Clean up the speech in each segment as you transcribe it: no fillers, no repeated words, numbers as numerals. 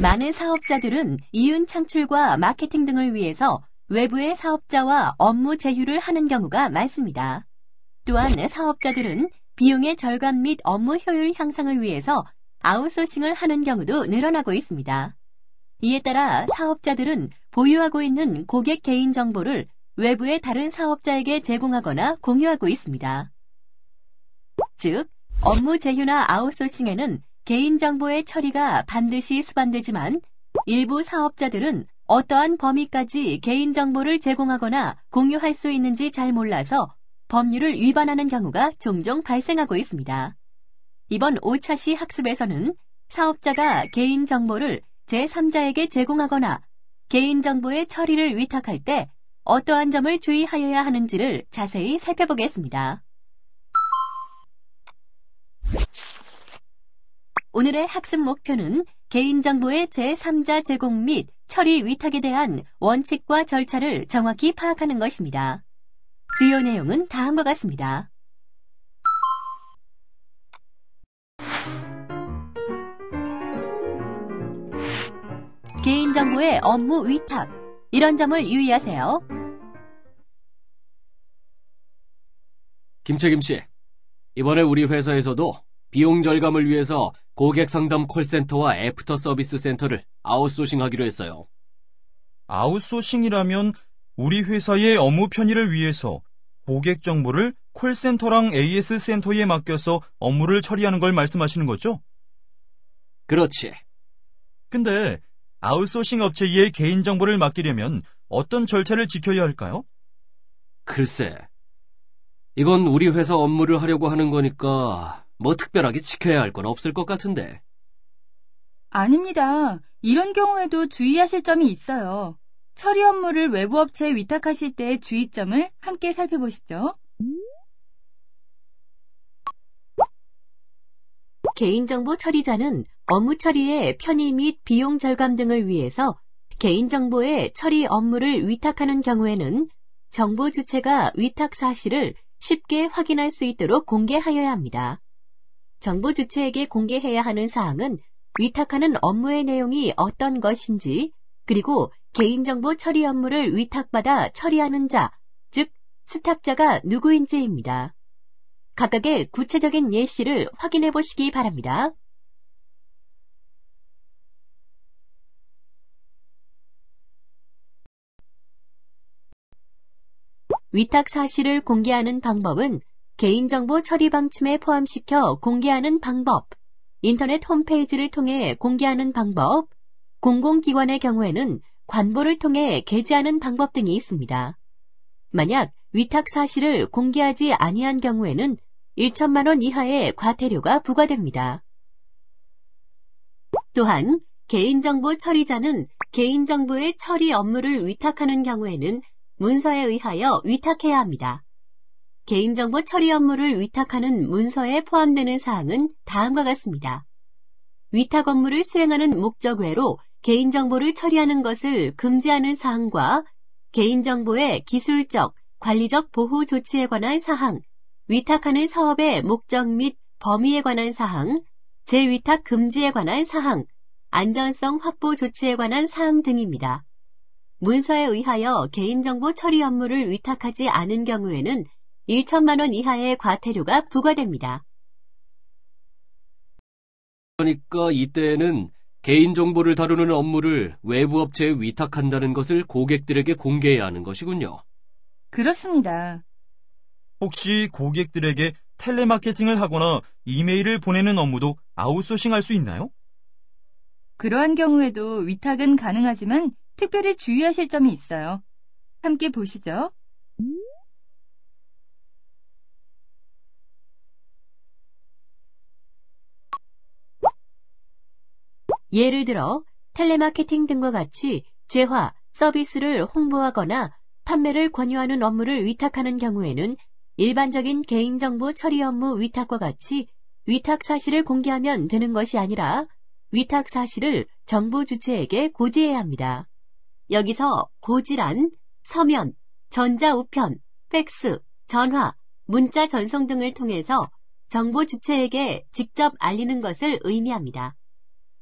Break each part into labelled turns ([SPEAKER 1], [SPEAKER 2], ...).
[SPEAKER 1] 많은 사업자들은 이윤 창출과 마케팅 등을 위해서 외부의 사업자와 업무 제휴를 하는 경우가 많습니다. 또한 사업자들은 비용의 절감 및 업무 효율 향상을 위해서 아웃소싱을 하는 경우도 늘어나고 있습니다. 이에 따라 사업자들은 보유하고 있는 고객 개인정보를 외부의 다른 사업자에게 제공하거나 공유하고 있습니다. 즉, 업무 제휴나 아웃소싱에는 개인정보의 처리가 반드시 수반되지만 일부 사업자들은 어떠한 범위까지 개인정보를 제공하거나 공유할 수 있는지 잘 몰라서 법률을 위반하는 경우가 종종 발생하고 있습니다. 이번 5차 시 학습에서는 사업자가 개인정보를 제3자에게 제공하거나 개인정보의 처리를 위탁할 때 어떠한 점을 주의하여야 하는지를 자세히 살펴보겠습니다. 오늘의 학습 목표는 개인정보의 제3자 제공 및 처리 위탁에 대한 원칙과 절차를 정확히 파악하는 것입니다. 주요 내용은 다음과 같습니다. 개인정보의 업무 위탁, 이런 점을 유의하세요.
[SPEAKER 2] 김책임 씨, 이번에 우리 회사에서도 비용 절감을 위해서 고객 상담 콜센터와 애프터 서비스 센터를 아웃소싱하기로 했어요.
[SPEAKER 3] 아웃소싱이라면 우리 회사의 업무 편의를 위해서 고객 정보를 콜센터랑 AS 센터에 맡겨서 업무를 처리하는 걸 말씀하시는 거죠?
[SPEAKER 2] 그렇지.
[SPEAKER 3] 근데 아웃소싱 업체에 개인정보를 맡기려면 어떤 절차를 지켜야 할까요?
[SPEAKER 2] 글쎄, 이건 우리 회사 업무를 하려고 하는 거니까 뭐 특별하게 지켜야 할 건 없을 것 같은데.
[SPEAKER 4] 아닙니다. 이런 경우에도 주의하실 점이 있어요. 처리 업무를 외부 업체에 위탁하실 때의 주의점을 함께 살펴보시죠.
[SPEAKER 1] 개인정보 처리자는 업무 처리의 편의 및 비용 절감 등을 위해서 개인정보의 처리 업무를 위탁하는 경우에는 정보 주체가 위탁 사실을 쉽게 확인할 수 있도록 공개하여야 합니다. 정보 주체에게 공개해야 하는 사항은 위탁하는 업무의 내용이 어떤 것인지, 그리고 개인정보 처리 업무를 위탁받아 처리하는 자, 즉 수탁자가 누구인지입니다. 각각의 구체적인 예시를 확인해 보시기 바랍니다. 위탁 사실을 공개하는 방법은 개인정보 처리 방침에 포함시켜 공개하는 방법, 인터넷 홈페이지를 통해 공개하는 방법, 공공기관의 경우에는 관보를 통해 게재하는 방법 등이 있습니다. 만약 위탁 사실을 공개하지 아니한 경우에는 1천만 원 이하의 과태료가 부과됩니다. 또한 개인정보 처리자는 개인정보의 처리 업무를 위탁하는 경우에는 문서에 의하여 위탁해야 합니다. 개인정보 처리 업무를 위탁하는 문서에 포함되는 사항은 다음과 같습니다. 위탁 업무를 수행하는 목적 외로 개인정보를 처리하는 것을 금지하는 사항과 개인정보의 기술적, 관리적 보호 조치에 관한 사항, 위탁하는 사업의 목적 및 범위에 관한 사항, 재위탁 금지에 관한 사항, 안전성 확보 조치에 관한 사항 등입니다. 문서에 의하여 개인정보 처리 업무를 위탁하지 않은 경우에는 1천만 원 이하의 과태료가 부과됩니다.
[SPEAKER 2] 그러니까 이때에는 개인정보를 다루는 업무를 외부 업체에 위탁한다는 것을 고객들에게 공개해야 하는 것이군요.
[SPEAKER 4] 그렇습니다.
[SPEAKER 3] 혹시 고객들에게 텔레마케팅을 하거나 이메일을 보내는 업무도 아웃소싱할 수 있나요?
[SPEAKER 4] 그러한 경우에도 위탁은 가능하지만 특별히 주의하실 점이 있어요. 함께 보시죠.
[SPEAKER 1] 예를 들어 텔레마케팅 등과 같이 재화, 서비스를 홍보하거나 판매를 권유하는 업무를 위탁하는 경우에는 일반적인 개인정보 처리 업무 위탁과 같이 위탁 사실을 공개하면 되는 것이 아니라 위탁 사실을 정보 주체에게 고지해야 합니다. 여기서 고지란 서면, 전자우편, 팩스, 전화, 문자 전송 등을 통해서 정보 주체에게 직접 알리는 것을 의미합니다.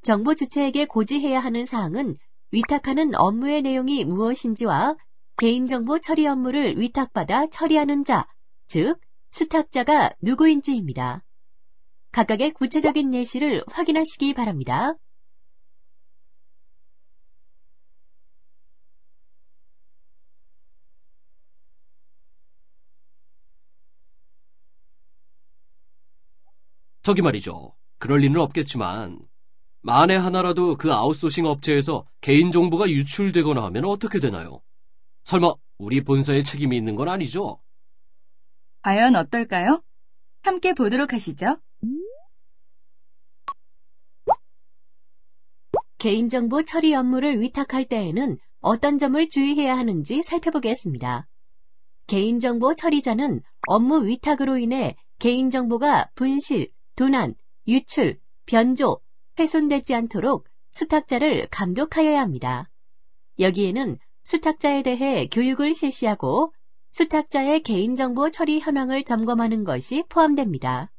[SPEAKER 1] 정보 주체에게 고지해야 하는 사항은 위탁하는 업무의 내용이 무엇인지와 개인정보 처리 업무를 위탁받아 처리하는 자, 즉 수탁자가 누구인지입니다. 각각의 구체적인 예시를 확인하시기 바랍니다.
[SPEAKER 2] 저기 말이죠. 그럴 리는 없겠지만 만에 하나라도 그 아웃소싱 업체에서 개인정보가 유출되거나 하면 어떻게 되나요? 설마 우리 본사에 책임이 있는 건 아니죠?
[SPEAKER 4] 과연 어떨까요? 함께 보도록 하시죠.
[SPEAKER 1] 개인정보 처리 업무를 위탁할 때에는 어떤 점을 주의해야 하는지 살펴보겠습니다. 개인정보 처리자는 업무 위탁으로 인해 개인정보가 분실, 도난, 유출, 변조, 훼손되지 않도록 수탁자를 감독하여야 합니다. 여기에는 수탁자에 대해 교육을 실시하고 수탁자의 개인정보 처리 현황을 점검하는 것이 포함됩니다.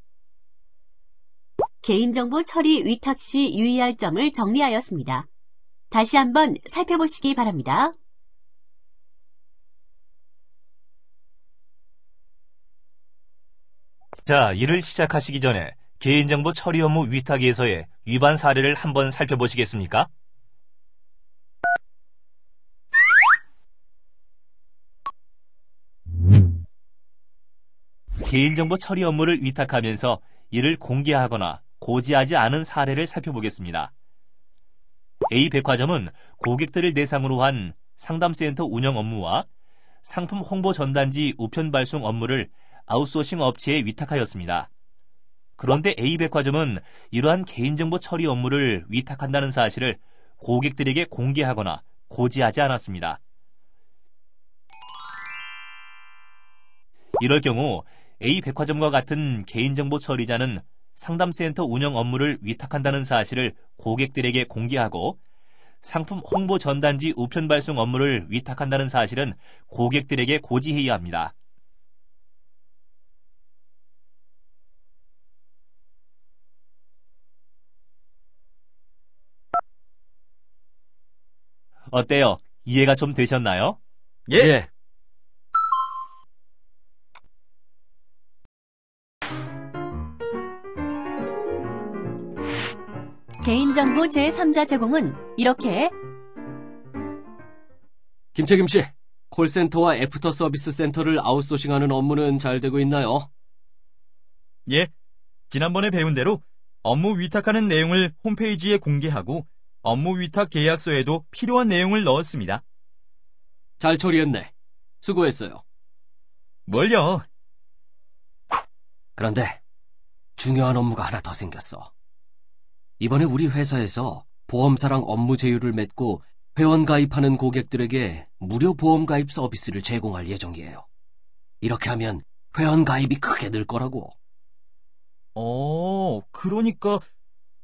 [SPEAKER 1] 개인정보 처리 위탁 시 유의할 점을 정리하였습니다. 다시 한번 살펴보시기 바랍니다.
[SPEAKER 5] 자, 일을 시작하시기 전에 개인정보 처리 업무 위탁에서의 위반 사례를 한번 살펴보시겠습니까? 개인정보 처리 업무를 위탁하면서 이를 공개하거나 고지하지 않은 사례를 살펴보겠습니다. A백화점은 고객들을 대상으로 한 상담센터 운영 업무와 상품 홍보 전단지 우편 발송 업무를 아웃소싱 업체에 위탁하였습니다. 그런데 A백화점은 이러한 개인정보 처리 업무를 위탁한다는 사실을 고객들에게 공개하거나 고지하지 않았습니다. 이럴 경우 A백화점과 같은 개인정보 처리자는 상담센터 운영 업무를 위탁한다는 사실을 고객들에게 공개하고 상품 홍보 전단지 우편 발송 업무를 위탁한다는 사실은 고객들에게 고지해야 합니다. 어때요? 이해가 좀 되셨나요?
[SPEAKER 2] 예.
[SPEAKER 1] 개인정보 제3자 제공은 이렇게
[SPEAKER 2] 김책임 씨, 콜센터와 애프터 서비스 센터를 아웃소싱하는 업무는 잘 되고 있나요?
[SPEAKER 3] 예, 지난번에 배운 대로 업무 위탁하는 내용을 홈페이지에 공개하고 업무 위탁 계약서에도 필요한 내용을 넣었습니다.
[SPEAKER 2] 잘 처리했네. 수고했어요.
[SPEAKER 3] 뭘요?
[SPEAKER 2] 그런데 중요한 업무가 하나 더 생겼어. 이번에 우리 회사에서 보험사랑 업무 제휴를 맺고 회원 가입하는 고객들에게 무료 보험 가입 서비스를 제공할 예정이에요. 이렇게 하면 회원 가입이 크게 늘 거라고.
[SPEAKER 3] 그러니까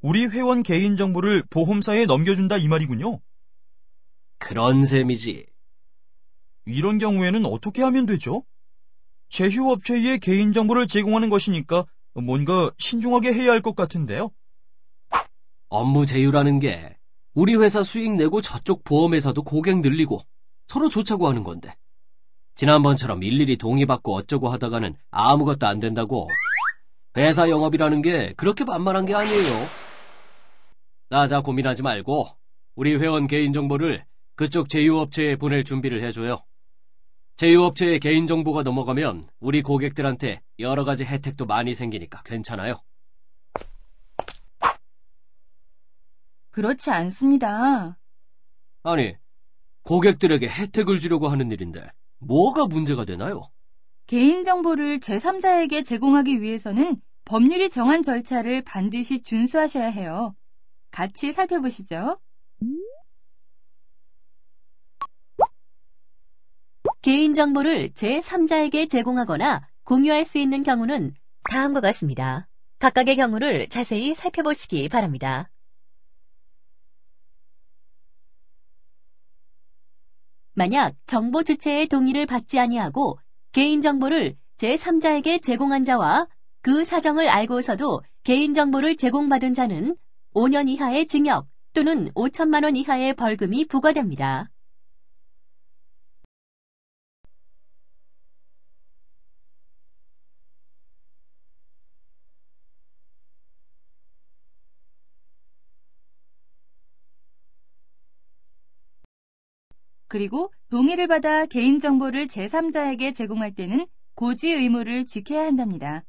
[SPEAKER 3] 우리 회원 개인정보를 보험사에 넘겨준다 이 말이군요.
[SPEAKER 2] 그런 셈이지.
[SPEAKER 3] 이런 경우에는 어떻게 하면 되죠? 제휴업체에 개인정보를 제공하는 것이니까 뭔가 신중하게 해야 할 것 같은데요.
[SPEAKER 2] 업무 제휴라는 게 우리 회사 수익 내고 저쪽 보험회사도 고객 늘리고 서로 좋자고 하는 건데 지난번처럼 일일이 동의받고 어쩌고 하다가는 아무것도 안 된다고. 회사 영업이라는 게 그렇게 만만한 게 아니에요. 자, 고민하지 말고 우리 회원 개인정보를 그쪽 제휴업체에 보낼 준비를 해줘요. 제휴업체에 개인정보가 넘어가면 우리 고객들한테 여러 가지 혜택도 많이 생기니까 괜찮아요.
[SPEAKER 4] 그렇지 않습니다.
[SPEAKER 2] 아니, 고객들에게 혜택을 주려고 하는 일인데 뭐가 문제가 되나요?
[SPEAKER 4] 개인정보를 제3자에게 제공하기 위해서는 법률이 정한 절차를 반드시 준수하셔야 해요. 같이 살펴보시죠.
[SPEAKER 1] 개인정보를 제3자에게 제공하거나 공유할 수 있는 경우는 다음과 같습니다. 각각의 경우를 자세히 살펴보시기 바랍니다. 만약 정보 주체의 동의를 받지 아니하고 개인정보를 제3자에게 제공한 자와 그 사정을 알고서도 개인정보를 제공받은 자는 5년 이하의 징역 또는 5천만 원 이하의 벌금이 부과됩니다.
[SPEAKER 4] 그리고 동의를 받아 개인정보를 제3자에게 제공할 때는 고지 의무를 지켜야 한답니다.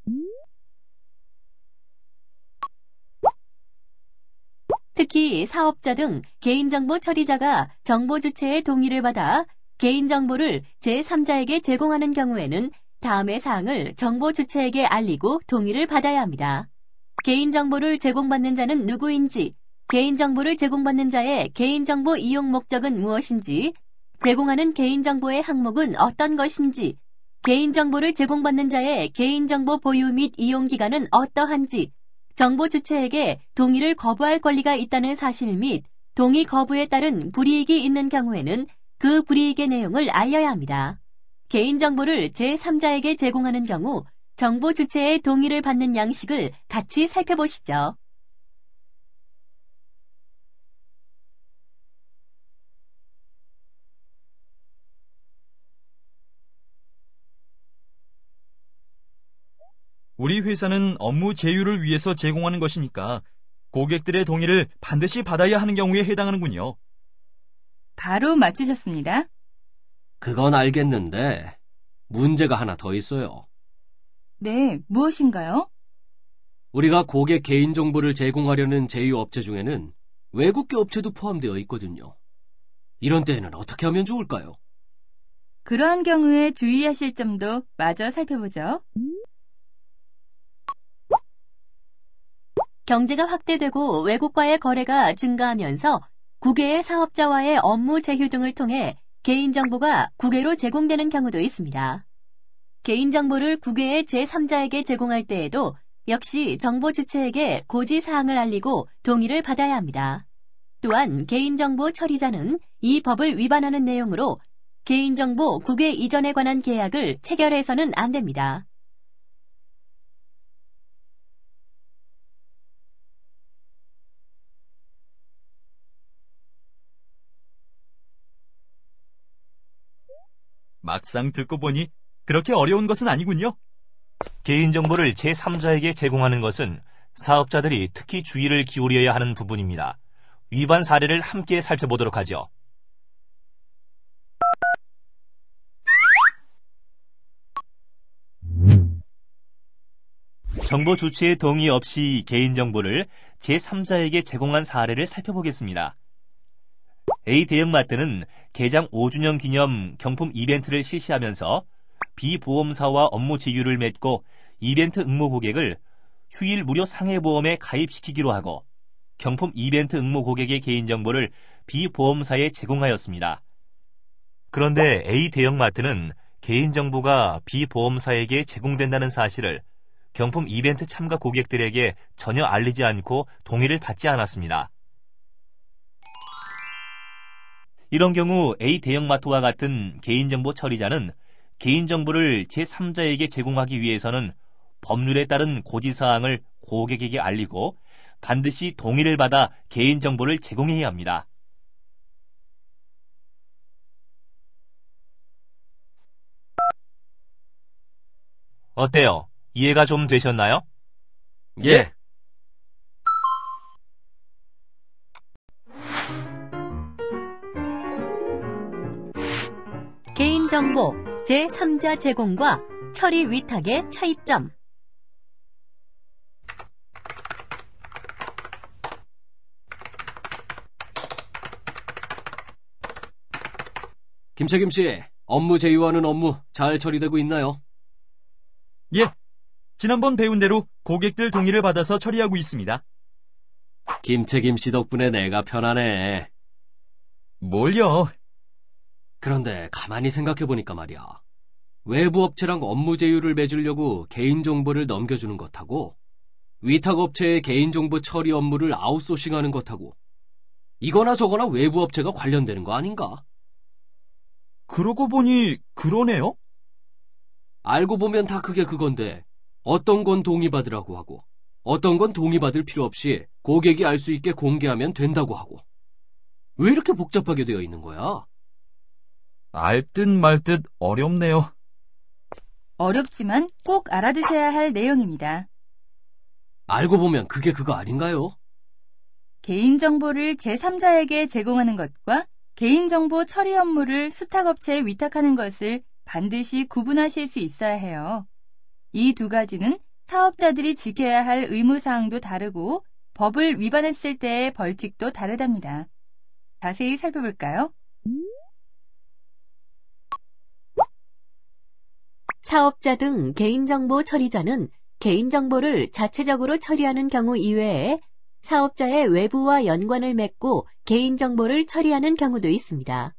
[SPEAKER 1] 특히 사업자 등 개인정보 처리자가 정보 주체의 동의를 받아 개인정보를 제3자에게 제공하는 경우에는 다음의 사항을 정보 주체에게 알리고 동의를 받아야 합니다. 개인정보를 제공받는 자는 누구인지, 개인정보를 제공받는 자의 개인정보 이용 목적은 무엇인지, 제공하는 개인정보의 항목은 어떤 것인지, 개인정보를 제공받는 자의 개인정보 보유 및 이용 기간은 어떠한지, 정보 주체에게 동의를 거부할 권리가 있다는 사실 및 동의 거부에 따른 불이익이 있는 경우에는 그 불이익의 내용을 알려야 합니다. 개인정보를 제3자에게 제공하는 경우 정보 주체의 동의를 받는 양식을 같이 살펴보시죠.
[SPEAKER 3] 우리 회사는 업무 제휴를 위해서 제공하는 것이니까 고객들의 동의를 반드시 받아야 하는 경우에 해당하는군요.
[SPEAKER 4] 바로 맞추셨습니다.
[SPEAKER 2] 그건 알겠는데 문제가 하나 더 있어요.
[SPEAKER 4] 네, 무엇인가요?
[SPEAKER 2] 우리가 고객 개인정보를 제공하려는 제휴업체 중에는 외국계 업체도 포함되어 있거든요. 이런 때에는 어떻게 하면 좋을까요?
[SPEAKER 4] 그러한 경우에 주의하실 점도 마저 살펴보죠.
[SPEAKER 1] 경제가 확대되고 외국과의 거래가 증가하면서 국외의 사업자와의 업무 제휴 등을 통해 개인정보가 국외로 제공되는 경우도 있습니다. 개인정보를 국외의 제3자에게 제공할 때에도 역시 정보 주체에게 고지사항을 알리고 동의를 받아야 합니다. 또한 개인정보 처리자는 이 법을 위반하는 내용으로 개인정보 국외 이전에 관한 계약을 체결해서는 안 됩니다.
[SPEAKER 3] 막상 듣고 보니 그렇게 어려운 것은 아니군요.
[SPEAKER 5] 개인정보를 제3자에게 제공하는 것은 사업자들이 특히 주의를 기울여야 하는 부분입니다. 위반 사례를 함께 살펴보도록 하죠. 정보 주체의 동의 없이 개인정보를 제3자에게 제공한 사례를 살펴보겠습니다. A 대형마트는 개장 5주년 기념 경품 이벤트를 실시하면서 비보험사와 업무 제휴를 맺고 이벤트 응모 고객을 휴일 무료 상해보험에 가입시키기로 하고 경품 이벤트 응모 고객의 개인정보를 비보험사에 제공하였습니다. 그런데 A 대형마트는 개인정보가 비보험사에게 제공된다는 사실을 경품 이벤트 참가 고객들에게 전혀 알리지 않고 동의를 받지 않았습니다. 이런 경우 A 대형마트와 같은 개인정보 처리자는 개인정보를 제3자에게 제공하기 위해서는 법률에 따른 고지사항을 고객에게 알리고 반드시 동의를 받아 개인정보를 제공해야 합니다. 어때요? 이해가 좀 되셨나요?
[SPEAKER 2] 예.
[SPEAKER 1] 개인정보 제3자 제공과 처리 위탁의 차이점.
[SPEAKER 2] 김책임 씨, 업무 제휴하는 업무 잘 처리되고 있나요?
[SPEAKER 3] 예, 지난번 배운 대로 고객들 동의를 받아서 처리하고 있습니다.
[SPEAKER 2] 김책임 씨 덕분에 내가 편하네.
[SPEAKER 3] 뭘요?
[SPEAKER 2] 그런데 가만히 생각해보니까 말이야. 외부 업체랑 업무 제휴를 맺으려고 개인정보를 넘겨주는 것하고 위탁업체의 개인정보 처리 업무를 아웃소싱하는 것하고 이거나 저거나 외부 업체가 관련되는 거 아닌가?
[SPEAKER 3] 그러고 보니 그러네요?
[SPEAKER 2] 알고 보면 다 그게 그건데 어떤 건 동의받으라고 하고 어떤 건 동의받을 필요 없이 고객이 알 수 있게 공개하면 된다고 하고. 왜 이렇게 복잡하게 되어 있는 거야?
[SPEAKER 3] 알 듯 말 듯 어렵네요.
[SPEAKER 4] 어렵지만 꼭 알아두셔야 할 내용입니다.
[SPEAKER 2] 알고 보면 그게 그거 아닌가요?
[SPEAKER 4] 개인정보를 제3자에게 제공하는 것과 개인정보 처리 업무를 수탁업체에 위탁하는 것을 반드시 구분하실 수 있어야 해요. 이 두 가지는 사업자들이 지켜야 할 의무사항도 다르고 법을 위반했을 때의 벌칙도 다르답니다. 자세히 살펴볼까요?
[SPEAKER 1] 사업자 등 개인정보 처리자는 개인정보를 자체적으로 처리하는 경우 이외에 사업자의 외부와 연관을 맺고 개인정보를 처리하는 경우도 있습니다.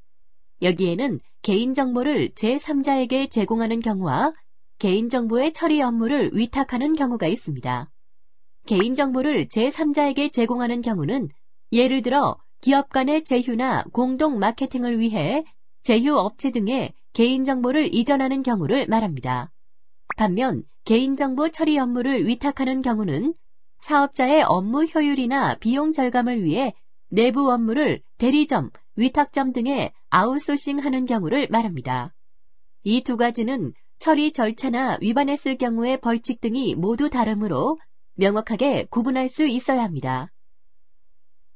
[SPEAKER 1] 여기에는 개인정보를 제3자에게 제공하는 경우와 개인정보의 처리 업무를 위탁하는 경우가 있습니다. 개인정보를 제3자에게 제공하는 경우는 예를 들어 기업 간의 제휴나 공동 마케팅을 위해 제휴업체 등에 개인정보를 이전하는 경우를 말합니다. 반면 개인정보 처리 업무를 위탁하는 경우는 사업자의 업무 효율이나 비용 절감을 위해 내부 업무를 대리점, 위탁점 등에 아웃소싱하는 경우를 말합니다. 이 두 가지는 처리 절차나 위반했을 경우의 벌칙 등이 모두 다르므로 명확하게 구분할 수 있어야 합니다.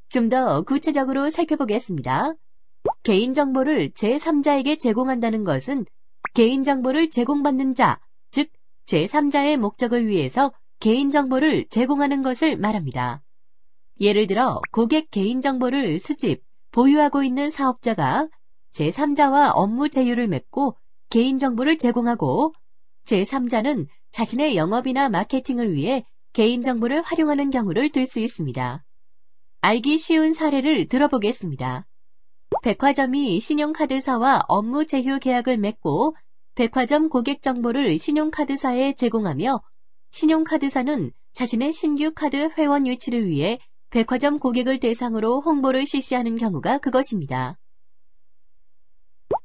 [SPEAKER 1] 좀 더 구체적으로 살펴보겠습니다. 개인정보를 제3자에게 제공한다는 것은 개인정보를 제공받는 자, 즉 제3자의 목적을 위해서 개인정보를 제공하는 것을 말합니다. 예를 들어 고객 개인정보를 수집, 보유하고 있는 사업자가 제3자와 업무 제휴를 맺고 개인정보를 제공하고 제3자는 자신의 영업이나 마케팅을 위해 개인정보를 활용하는 경우를 들 수 있습니다. 알기 쉬운 사례를 들어보겠습니다. 백화점이 신용카드사와 업무 제휴 계약을 맺고 백화점 고객 정보를 신용카드사에 제공하며 신용카드사는 자신의 신규 카드 회원 유치를 위해 백화점 고객을 대상으로 홍보를 실시하는 경우가 그것입니다.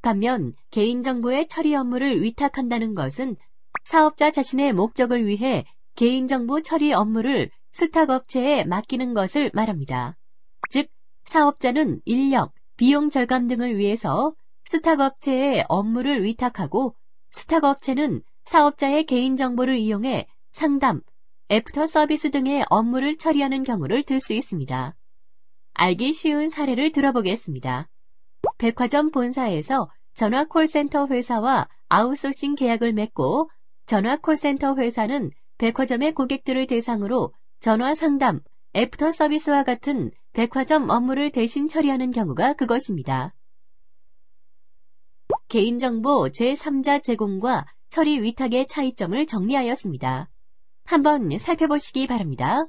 [SPEAKER 1] 반면 개인정보의 처리 업무를 위탁한다는 것은 사업자 자신의 목적을 위해 개인정보 처리 업무를 수탁업체에 맡기는 것을 말합니다. 즉, 사업자는 인력, 비용 절감 등을 위해서 수탁업체에 업무를 위탁하고 수탁업체는 사업자의 개인정보를 이용해 상담, 애프터 서비스 등의 업무를 처리하는 경우를 들 수 있습니다. 알기 쉬운 사례를 들어보겠습니다. 백화점 본사에서 전화 콜센터 회사와 아웃소싱 계약을 맺고 전화 콜센터 회사는 백화점의 고객들을 대상으로 전화 상담, 애프터 서비스와 같은 백화점 업무를 대신 처리하는 경우가 그것입니다. 개인정보 제3자 제공과 처리 위탁의 차이점을 정리하였습니다. 한번 살펴보시기 바랍니다.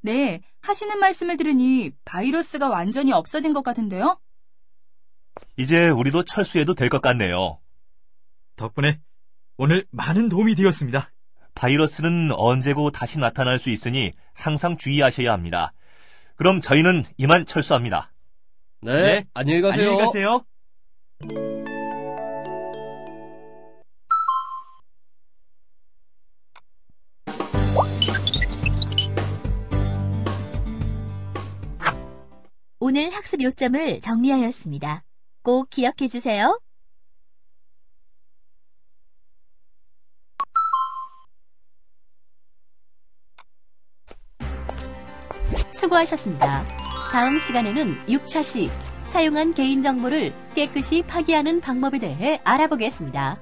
[SPEAKER 4] 네, 하시는 말씀을 들으니 바이러스가 완전히 없어진 것 같은데요?
[SPEAKER 5] 이제 우리도 철수해도 될 것 같네요.
[SPEAKER 3] 덕분에 오늘 많은 도움이 되었습니다.
[SPEAKER 5] 바이러스는 언제고 다시 나타날 수 있으니 항상 주의하셔야 합니다. 그럼 저희는 이만 철수합니다.
[SPEAKER 2] 네, 안녕히 가세요.
[SPEAKER 3] 안녕히 가세요.
[SPEAKER 1] 오늘 학습 요점을 정리하였습니다. 꼭 기억해 주세요. 수고하셨습니다. 다음 시간에는 6차 시 사용한 개인정보를 깨끗이 파기하는 방법에 대해 알아보겠습니다.